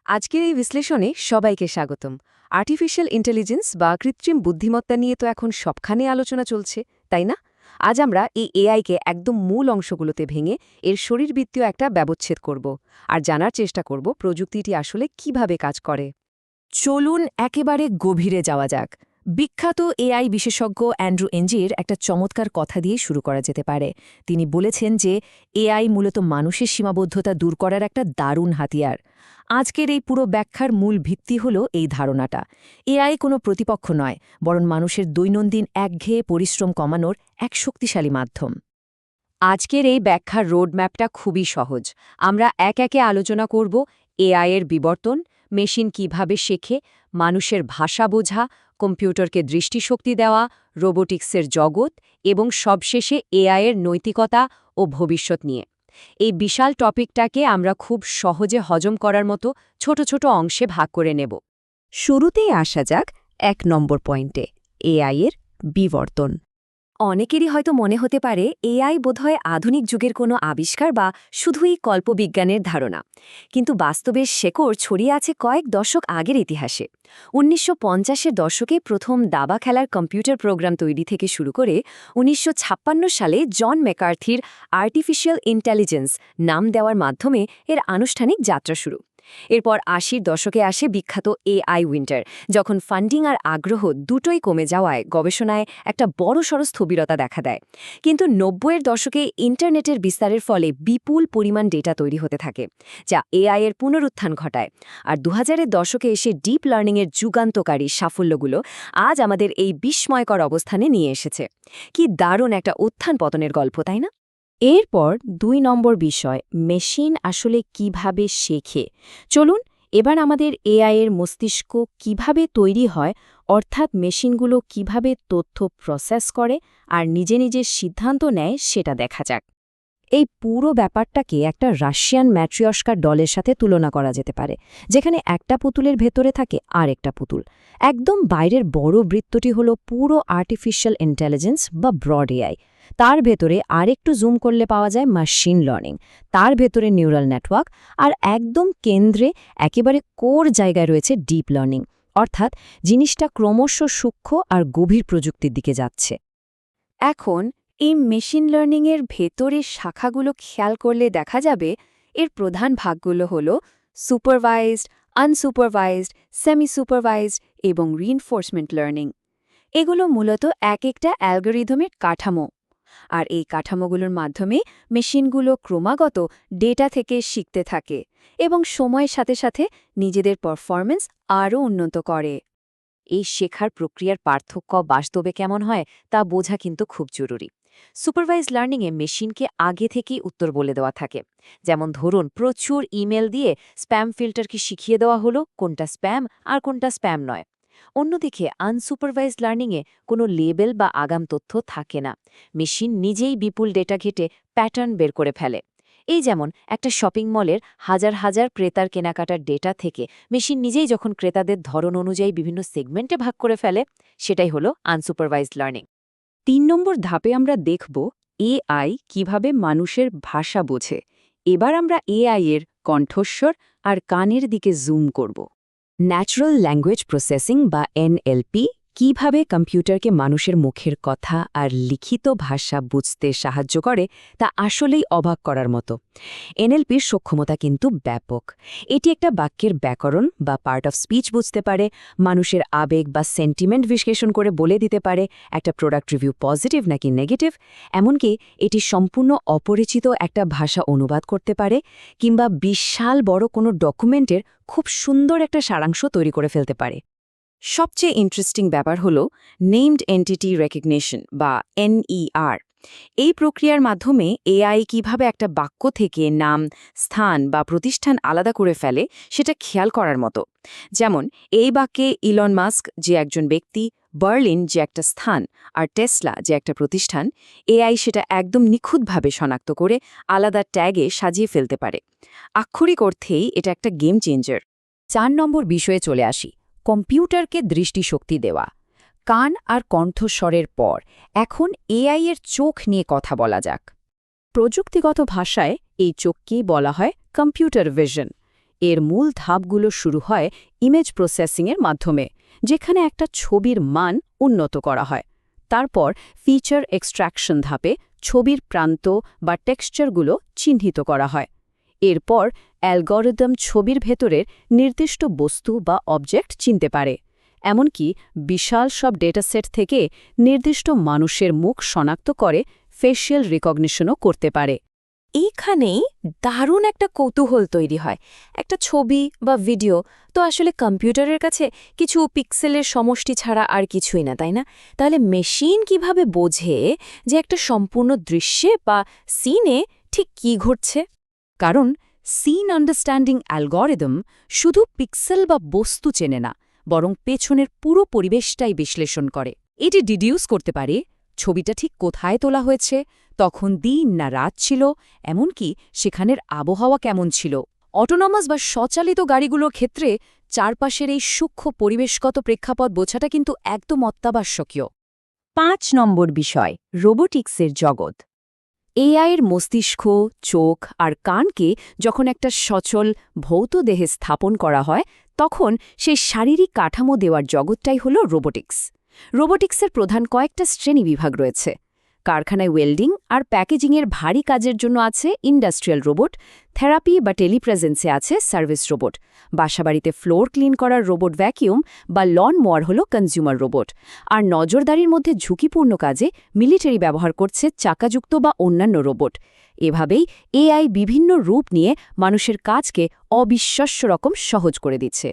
আজকের এই বিশ্লেষণে সবাইকে স্বাগতম। আর্টিফিশিয়াল ইন্টেলিজেন্স বা কৃত্রিম বুদ্ধিমত্তা নিয়ে তো এখন সবখানে আলোচনা চলছে, তাই না? আজ আমরা এই এআইকে একদম মূল অংশগুলোতে ভেঙে এর শরীরবৃত্তীয় একটা ব্যবচ্ছেদ করব আর জানার চেষ্টা করব প্রযুক্তিটি আসলে কিভাবে কাজ করে। চলুন একেবারে গভীরে যাওয়া যাক। বিখ্যাত এআই বিশেষজ্ঞ অ্যান্ড্রু এনজির একটা চমৎকার কথা দিয়ে শুরু করা যেতে পারে। তিনি বলেছেন যে এআই মূলত মানুষের সীমাবদ্ধতা দূর করার একটা দারুণ হাতিয়ার। আজকের এই পুরো ব্যাখ্যার মূল ভিত্তি হল এই ধারণাটা। এআই কোনো প্রতিপক্ষ নয়, বরং মানুষের দৈনন্দিন একঘেয়ে পরিশ্রম কমানোর এক শক্তিশালী মাধ্যম। আজকের এই ব্যাখ্যার রোডম্যাপটা খুবই সহজ। আমরা একে আলোচনা করব এআইয়ের বিবর্তন, মেশিন কিভাবে শেখে, মানুষের ভাষা বোঝা, কম্পিউটারকে দৃষ্টিশক্তি দেওয়া, রোবোটিক্সের জগৎ এবং সবশেষে এআইয়ের নৈতিকতা ও ভবিষ্যৎ নিয়ে। এই বিশাল টপিকটাকে আমরা খুব সহজে হজম করার মতো ছোট ছোট অংশে ভাগ করে নেব। শুরুতেই আসা যাক ১ নম্বর পয়েন্টে, এআইয়ের বিবর্তন। অনেকেরই হয়তো মনে হতে পারে এআই বোধহয় আধুনিক যুগের কোনো আবিষ্কার বা শুধুই কল্পবিজ্ঞানের ধারণা, কিন্তু বাস্তবের শেকড় ছড়িয়ে আছে কয়েক দশক আগের ইতিহাসে। ১৯৫০-এর দশকে প্রথম দাবা খেলার কম্পিউটার প্রোগ্রাম তৈরি থেকে শুরু করে ১৯৫৬ সালে জন ম্যাকার্থির আর্টিফিশিয়াল ইন্টেলিজেন্স নাম দেওয়ার মাধ্যমে এর আনুষ্ঠানিক যাত্রা শুরু। এরপর ৮০-র দশকে আসে বিখ্যাত এআই উইন্টার, যখন ফান্ডিং আর আগ্রহ দুটোই কমে যাওয়ায় গবেষণায় একটা বড়সড় স্থবিরতা দেখা দেয়। কিন্তু ৯০-এর দশকে ইন্টারনেটের বিস্তারের ফলে বিপুল পরিমাণ ডেটা তৈরি হতে থাকে, যা এআইয়ের পুনরুত্থান ঘটায়। আর ২০০০-এর দশকে এসে ডিপ লার্নিংয়ের যুগান্তকারী সাফল্যগুলো আজ আমাদের এই বিস্ময়কর অবস্থানে নিয়ে এসেছে। কি দারুণ একটা উত্থান পতনের গল্প, তাই না? এরপর ২ নম্বর বিষয়, মেশিন আসলে কিভাবে শেখে। চলুন এবার আমাদের এআইয়ের মস্তিষ্ক কিভাবে তৈরি হয়, অর্থাৎ মেশিনগুলো কিভাবে তথ্য প্রসেস করে আর নিজে নিজে সিদ্ধান্ত নেয় সেটা দেখা যাক। এই পুরো ব্যাপারটাকে একটা রাশিয়ান ম্যাট্রিয়স্কার ডলের সাথে তুলনা করা যেতে পারে, যেখানে একটা পুতুলের ভেতরে থাকে আরেকটা পুতুল। একদম বাইরের বড় বৃত্তটি হলো পুরো আর্টিফিশিয়াল ইন্টেলিজেন্স বা ব্রড এআই। তার ভেতরে আরেকটু জুম করলে পাওয়া যায় মেশিন লার্নিং, তার ভেতরে নিউরাল নেটওয়ার্ক, আর একদম কেন্দ্রে একেবারে কোর জায়গায় রয়েছে ডিপ লার্নিং, অর্থাৎ জিনিসটা ক্রমশ সূক্ষ্ম আর গভীর প্রযুক্তির দিকে যাচ্ছে। এখন এই মেশিন লার্নিংয়ের ভেতরের শাখাগুলো খেয়াল করলে দেখা যাবে এর প্রধান ভাগগুলো হল সুপারভাইজড, আনসুপারভাইজড, সেমি সুপারভাইজড এবং রিইনফোর্সমেন্ট লার্নিং। এগুলো মূলত এক একটা অ্যালগরিদমের কাঠামো, আর এই কাঠামোগুলোর মাধ্যমে মেশিনগুলো ক্রমাগত ডেটা থেকে শিখতে থাকে এবং সময়ের সাথে সাথে নিজেদের পারফরম্যান্স আরও উন্নত করে। এই শেখার প্রক্রিয়ার পার্থক্য বাস্তবে কেমন হয় তা বোঝা কিন্তু খুব জরুরি। সুপারভাইজ লার্নিংয়ে মেশিনকে আগে থেকেই উত্তর বলে দেওয়া থাকে। যেমন ধরুন, প্রচুর ইমেল দিয়ে স্প্যাম ফিল্টারকে শিখিয়ে দেওয়া হলো কোনটা স্প্যাম আর কোনটা স্প্যাম নয়। অন্যদিকে আনসুপারভাইজ লার্নিংয়ে কোনো লেবেল বা আগাম তথ্য থাকে না। মেশিন নিজেই বিপুল ডেটা ঘেটে প্যাটার্ন বের করে ফেলে। এই যেমন একটা শপিং মলের হাজার হাজার ক্রেতার কেনাকাটার ডেটা থেকে মেশিন নিজেই যখন ক্রেতাদের ধরন অনুযায়ী বিভিন্ন সেগমেন্টে ভাগ করে ফেলে, সেটাই হলো আনসুপারভাইজড লার্নিং। ৩ নম্বর ধাপে আমরা দেখব এআই কিভাবে মানুষের ভাষা বোঝে। এবার আমরা এআই এর কণ্ঠস্বর আর কানের দিকে জুম করব। ন্যাচারাল ল্যাঙ্গুয়েজ প্রসেসিং বা এনএলপি কিভাবে কম্পিউটারকে মানুষের মুখের কথা আর লিখিত ভাষা বুঝতে সাহায্য করে তা আসলেই অবাক করার মতো। এনএলপির সক্ষমতা কিন্তু ব্যাপক। এটি একটা বাক্যের ব্যাকরণ বা পার্ট অফ স্পিচ বুঝতে পারে, মানুষের আবেগ বা সেন্টিমেন্ট বিশ্লেষণ করে বলে দিতে পারে একটা প্রোডাক্ট রিভিউ পজিটিভ নাকি নেগেটিভ। এমনকি এটি সম্পূর্ণ অপরিচিত একটা ভাষা অনুবাদ করতে পারে কিংবা বিশাল বড় কোনো ডকুমেন্টের খুব সুন্দর একটা সারাংশ তৈরি করে ফেলতে পারে। সবচেয়ে ইন্টারেস্টিং ব্যাপার হল নেমড এন্টিটি রেকগনিশন বা এনইআর। এই প্রক্রিয়ার মাধ্যমে এআই কিভাবে একটা বাক্য থেকে নাম, স্থান বা প্রতিষ্ঠান আলাদা করে ফেলে সেটা খেয়াল করার মতো। যেমন এই বাক্যে ইলন মাস্ক যে একজন ব্যক্তি, বার্লিন যে একটা স্থান, আর টেসলা যে একটা প্রতিষ্ঠান, এআই সেটা একদম নিখুঁতভাবে শনাক্ত করে আলাদা ট্যাগে সাজিয়ে ফেলতে পারে। আক্ষরিক অর্থেই এটা একটা গেম চেঞ্জার। ৪ নম্বর বিষয়ে চলে আসি, কম্পিউটারকে দৃষ্টিশক্তি দেওয়া। কান আর কণ্ঠস্বরের পর এখন এআই এর চোখ নিয়ে কথা বলা যাক। প্রযুক্তিগত ভাষায় এই চোখকেই বলা হয় কম্পিউটার ভিশন। এর মূল ধাপগুলো শুরু হয় ইমেজ প্রসেসিংয়ের মাধ্যমে, যেখানে একটা ছবির মান উন্নত করা হয়। তারপর ফিচার এক্সট্র্যাকশন ধাপে ছবির প্রান্ত বা টেক্সচারগুলো চিহ্নিত করা হয়। এরপর অ্যালগরিদম ছবির ভেতরের নির্দিষ্ট বস্তু বা অবজেক্ট চিনতে পারে। এমনকি বিশাল সব ডেটাসেট থেকে নির্দিষ্ট মানুষের মুখ শনাক্ত করে ফেশিয়াল রিকগনিশনও করতে পারে। এইখানেই দারুণ একটা কৌতূহল তৈরি হয়। একটা ছবি বা ভিডিও তো আসলে কম্পিউটারের কাছে কিছু পিক্সেলের সমষ্টি ছাড়া আর কিছুই না, তাই না? তাহলে মেশিন কিভাবে বোঝে যে একটা সম্পূর্ণ দৃশ্যে বা সিনে ঠিক কি ঘটছে? কারণ সিন আন্ডারস্ট্যান্ডিং অ্যালগরিদম শুধু পিক্সেল বা বস্তু চেনে না, বরং পেছনের পুরো পরিবেশটাই বিশ্লেষণ করে। এটি ডিডিউস করতে পারে ছবিটা ঠিক কোথায় তোলা হয়েছে, তখন দিন না রাত ছিল, এমনকি সেখানের আবহাওয়া কেমন ছিল। অটোনমাস বা স্বচালিত গাড়িগুলোর ক্ষেত্রে চারপাশের এই সূক্ষ্ম পরিবেশগত প্রেক্ষাপট বোঝাটা কিন্তু একদম অত্যাবশ্যকীয়। 5 নম্বর বিষয়, রোবোটিক্সের জগৎ। এআইয়ের মস্তিষ্ক, চোখ আর কানকে যখন একটা সচল ভৌত দেহে স্থাপন করা হয়, তখন সেই শারীরিক কাঠামো দেওয়ার জগৎটাই হল রোবোটিক্স। রোবোটিক্সের প্রধান কয়েকটা শ্রেণীবিভাগ রয়েছে। কারখানায় ওয়েল্ডিং আর প্যাকেজিংয়ের ভারী কাজের জন্য আছে ইন্ডাস্ট্রিয়াল রোবট, থেরাপি বা টেলিপ্রেজেন্সে আছে সার্ভিস রোবট, বাসাবাড়িতে ফ্লোর ক্লিন করার রোবট ভ্যাকিউম বা লন মোয়ার হল কনজিউমার রোবট, আর নজরদারির মধ্যে ঝুঁকিপূর্ণ কাজে মিলিটারি ব্যবহার করছে চাকাযুক্ত বা অন্যান্য রোবট। এভাবেই এআই বিভিন্ন রূপ নিয়ে মানুষের কাজকে অবিশ্বাস্য রকম সহজ করে দিচ্ছে।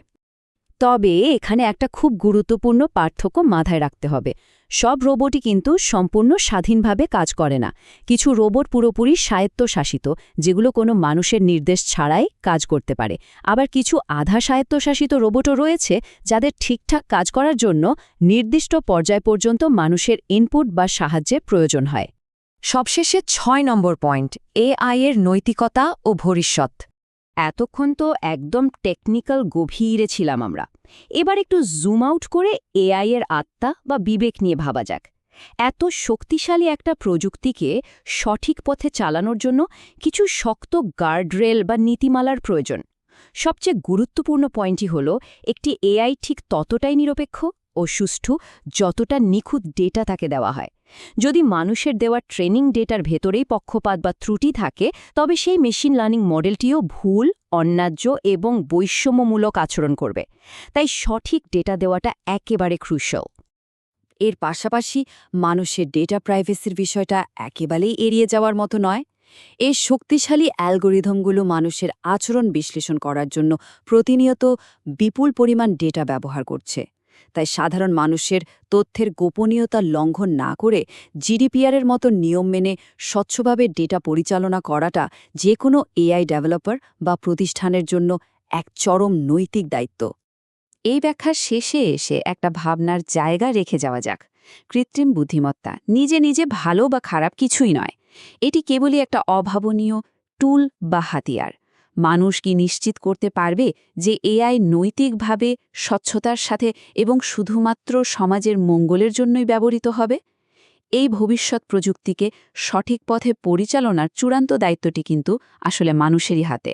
তবে এখানে একটা খুব গুরুত্বপূর্ণ পার্থক্য মাথায় রাখতে হবে। সব রোবটই কিন্তু সম্পূর্ণ স্বাধীনভাবে কাজ করে না। কিছু রোবট পুরোপুরি স্বায়ত্তশাসিত, যেগুলো কোনো মানুষের নির্দেশ ছাড়াই কাজ করতে পারে। আবার কিছু আধা স্বায়ত্তশাসিত রোবটও রয়েছে, যাদের ঠিকঠাক কাজ করার জন্য নির্দিষ্ট পর্যায় পর্যন্ত মানুষের ইনপুট বা সাহায্যের প্রয়োজন হয়। সবশেষে 6 নম্বর পয়েন্ট, এআইয়ের নৈতিকতা ও ভবিষ্যৎ। এতক্ষণ তো একদম টেকনিক্যাল গভীরে ছিলাম আমরা। এবার একটু জুম আউট করে এআইয়ের আত্মা বা বিবেক নিয়ে ভাবা যাক। এত শক্তিশালী একটা প্রযুক্তিকে সঠিক পথে চালানোর জন্য কিছু শক্ত গার্ডরেল বা নীতিমালার প্রয়োজন। সবচেয়ে গুরুত্বপূর্ণ পয়েন্টই হল, একটি এআই ঠিক ততটাই নিরপেক্ষ ও সুষ্ঠু যতটা নিখুঁত ডেটা তাকে দেওয়া হয়। যদি মানুষের দেওয়া ট্রেনিং ডেটার ভেতরেই পক্ষপাত বা ত্রুটি থাকে, তবে সেই মেশিন লার্নিং মডেলটিও ভুল, অন্যায্য এবং বৈষম্যমূলক আচরণ করবে। তাই সঠিক ডেটা দেওয়াটা একেবারে ক্রুশাল। এর পাশাপাশি মানুষের ডেটা প্রাইভেসির বিষয়টা একেবারেই এড়িয়ে যাওয়ার মতো নয়। এই শক্তিশালী অ্যালগরিদমগুলো মানুষের আচরণ বিশ্লেষণ করার জন্য প্রতিনিয়ত বিপুল পরিমাণ ডেটা ব্যবহার করছে। তাই সাধারণ মানুষের তথ্যের গোপনীয়তা লঙ্ঘন না করে জিডিপিআরের মতো নিয়ম মেনে স্বচ্ছভাবে ডেটা পরিচালনা করাটা যে কোনো এআই ডেভেলপার বা প্রতিষ্ঠানের জন্য এক চরম নৈতিক দায়িত্ব। এই ব্যাখ্যার শেষে এসে একটা ভাবনার জায়গা রেখে যাওয়া যাক। কৃত্রিম বুদ্ধিমত্তা নিজে নিজে ভালো বা খারাপ কিছুই নয়। এটি কেবলই একটা অভাবনীয় টুল বা হাতিয়ার। মানুষ কি নিশ্চিত করতে পারবে যে এআই নৈতিকভাবে স্বচ্ছতার সাথে এবং শুধুমাত্র সমাজের মঙ্গলের জন্যই ব্যবহৃত হবে? এই ভবিষ্যৎ প্রযুক্তিকে সঠিক পথে পরিচালনার চূড়ান্ত দায়িত্বটি কিন্তু আসলে মানুষেরই হাতে।